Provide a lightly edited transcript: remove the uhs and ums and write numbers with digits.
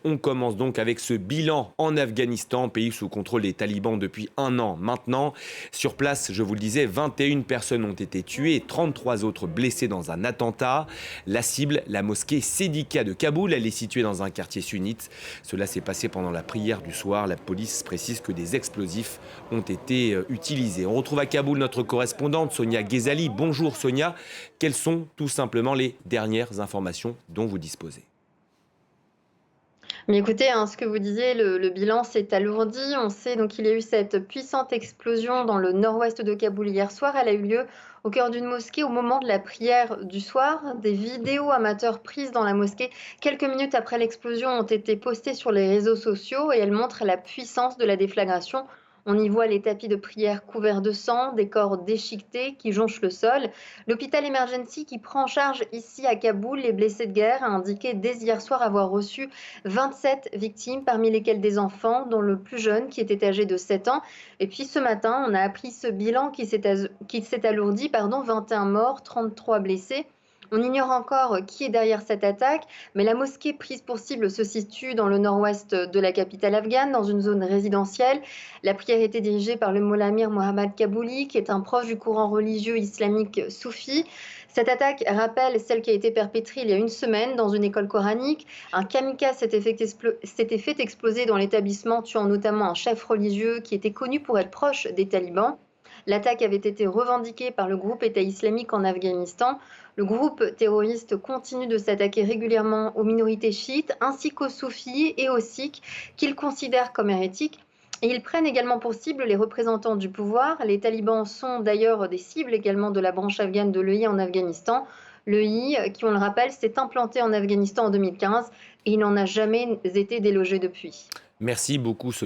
On commence donc avec ce bilan en Afghanistan, pays sous contrôle des talibans depuis 1 an maintenant. Sur place, je vous le disais, 21 personnes ont été tuées et 33 autres blessées dans un attentat. La cible, la mosquée Sédika de Kaboul, elle est située dans un quartier sunnite. Cela s'est passé pendant la prière du soir. La police précise que des explosifs ont été utilisés. On retrouve à Kaboul notre correspondante Sonia Ghezali. Bonjour Sonia, quelles sont tout simplement les dernières informations dont vous disposez? Mais écoutez, ce que vous disiez, le bilan s'est alourdi. On sait donc qu'il y a eu cette puissante explosion dans le nord-ouest de Kaboul hier soir. Elle a eu lieu au cœur d'une mosquée au moment de la prière du soir. Des vidéos amateurs prises dans la mosquée quelques minutes après l'explosion ont été postées sur les réseaux sociaux et elles montrent la puissance de la déflagration. On y voit les tapis de prière couverts de sang, des corps déchiquetés qui jonchent le sol. L'hôpital Emergency qui prend en charge ici à Kaboul les blessés de guerre a indiqué dès hier soir avoir reçu 27 victimes, parmi lesquelles des enfants, dont le plus jeune qui était âgé de 7 ans. Et puis ce matin, on a appris ce bilan qui s'est alourdi, 21 morts, 33 blessés. On ignore encore qui est derrière cette attaque, mais la mosquée prise pour cible se situe dans le nord-ouest de la capitale afghane, dans une zone résidentielle. La prière était dirigée par le mollah Amir Mohammad Kabouli, qui est un proche du courant religieux islamique soufi. Cette attaque rappelle celle qui a été perpétrée il y a une semaine dans une école coranique. Un kamikaze s'était fait exploser dans l'établissement, tuant notamment un chef religieux qui était connu pour être proche des talibans. L'attaque avait été revendiquée par le groupe État islamique en Afghanistan. Le groupe terroriste continue de s'attaquer régulièrement aux minorités chiites ainsi qu'aux soufis et aux sikhs qu'il considère comme hérétiques. Et ils prennent également pour cible les représentants du pouvoir. Les talibans sont d'ailleurs des cibles également de la branche afghane de l'EI en Afghanistan. L'EI, qui on le rappelle, s'est implanté en Afghanistan en 2015 et il n'en a jamais été délogé depuis. Merci beaucoup Sonia.